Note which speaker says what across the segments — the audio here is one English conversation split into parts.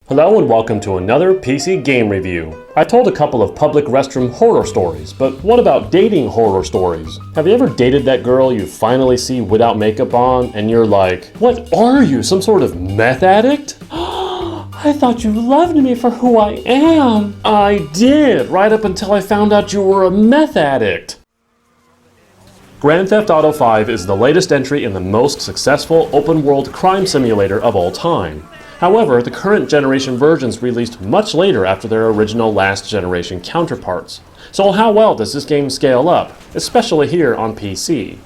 Speaker 1: Hello and welcome to another PC game review. I told a couple of public restroom horror stories, but what about dating horror stories? Have you ever dated that girl you finally see without makeup on and you're like, what are you, some sort of meth addict? I thought you loved me for who I am. I did, right up until I found out you were a meth addict. Grand Theft Auto V is the latest entry in the most successful open-world crime simulator of all time. However, the current generation versions released much later after their original last generation counterparts. So how well does this game scale up, especially here on PC?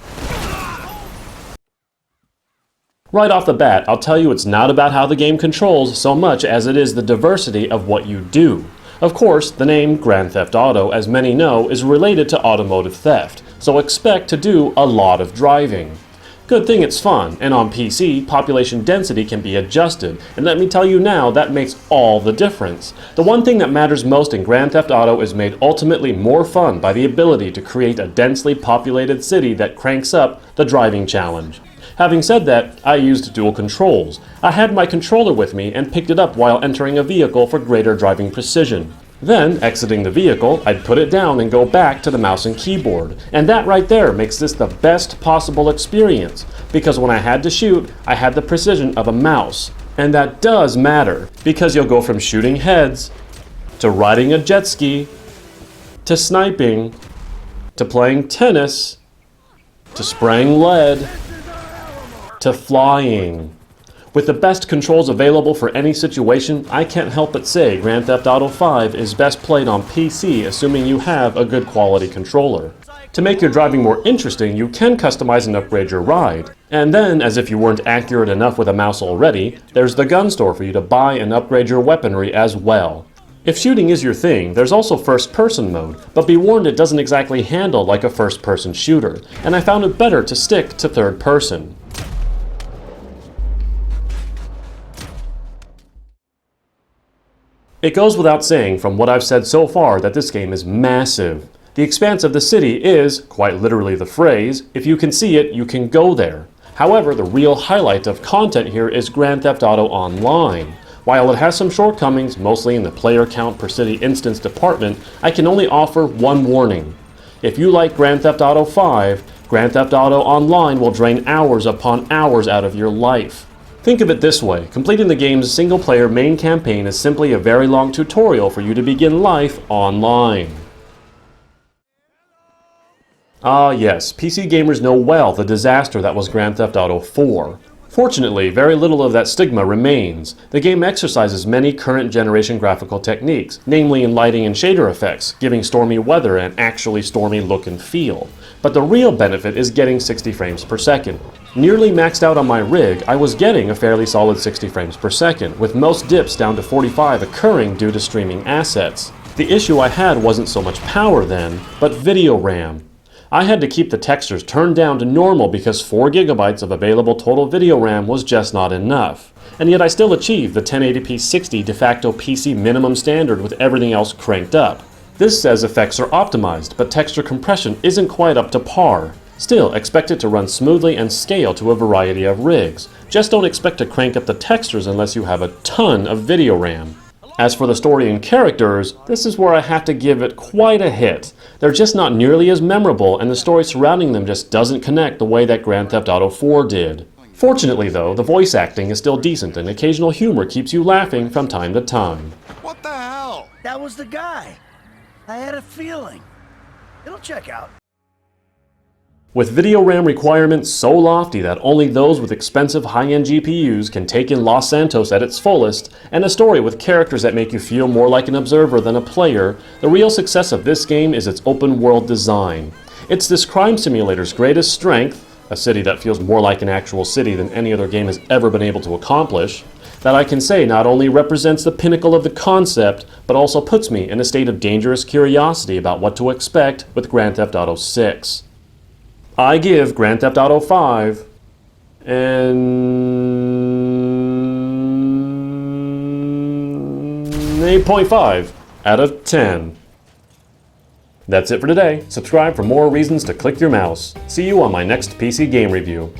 Speaker 1: Right off the bat, I'll tell you it's not about how the game controls so much as it is the diversity of what you do. Of course, the name Grand Theft Auto, as many know, is related to automotive theft, so expect to do a lot of driving. Good thing it's fun, and on PC, population density can be adjusted, and let me tell you now, that makes all the difference. The one thing that matters most in Grand Theft Auto is made ultimately more fun by the ability to create a densely populated city that cranks up the driving challenge. Having said that, I used dual controls. I had my controller with me and picked it up while entering a vehicle for greater driving precision. Then, exiting the vehicle, I'd put it down and go back to the mouse and keyboard. And that right there makes this the best possible experience, because when I had to shoot, I had the precision of a mouse. And that does matter, because you'll go from shooting heads, to riding a jet ski, to sniping, to playing tennis, to spraying lead, to flying. With the best controls available for any situation, I can't help but say Grand Theft Auto V is best played on PC, assuming you have a good quality controller. To make your driving more interesting, you can customize and upgrade your ride. And then, as if you weren't accurate enough with a mouse already, there's the gun store for you to buy and upgrade your weaponry as well. If shooting is your thing, there's also first-person mode, but be warned it doesn't exactly handle like a first-person shooter, and I found it better to stick to third-person. It goes without saying from what I've said so far that this game is massive. The expanse of the city is, quite literally the phrase, if you can see it, you can go there. However, the real highlight of content here is Grand Theft Auto Online. While it has some shortcomings, mostly in the player count per city instance department, I can only offer one warning. If you like Grand Theft Auto V, Grand Theft Auto Online will drain hours upon hours out of your life. Think of it this way, completing the game's single-player main campaign is simply a very long tutorial for you to begin life online. Ah yes, PC gamers know well the disaster that was Grand Theft Auto 4. Fortunately, very little of that stigma remains. The game exercises many current-generation graphical techniques, namely in lighting and shader effects, giving stormy weather an actually stormy look and feel. But the real benefit is getting 60 frames per second. Nearly maxed out on my rig, I was getting a fairly solid 60 frames per second, with most dips down to 45 occurring due to streaming assets. The issue I had wasn't so much power then, but video RAM. I had to keep the textures turned down to normal because 4 GB of available total video RAM was just not enough. And yet I still achieved the 1080p 60 de facto PC minimum standard with everything else cranked up. This says effects are optimized, but texture compression isn't quite up to par. Still, expect it to run smoothly and scale to a variety of rigs. Just don't expect to crank up the textures unless you have a ton of video RAM. As for the story and characters, this is where I have to give it quite a hit. They're just not nearly as memorable, and the story surrounding them just doesn't connect the way that Grand Theft Auto 4 did. Fortunately though, the voice acting is still decent and occasional humor keeps you laughing from time to time.
Speaker 2: What the hell?
Speaker 3: That was the guy. I had a feeling. It'll check out.
Speaker 1: With video RAM requirements so lofty that only those with expensive high-end GPUs can take in Los Santos at its fullest, and a story with characters that make you feel more like an observer than a player, the real success of this game is its open-world design. It's this crime simulator's greatest strength, a city that feels more like an actual city than any other game has ever been able to accomplish, that I can say not only represents the pinnacle of the concept, but also puts me in a state of dangerous curiosity about what to expect with Grand Theft Auto 6. I give Grand Theft Auto 5 an 8.5 out of 10. That's it for today. Subscribe for more reasons to click your mouse. See you on my next PC game review.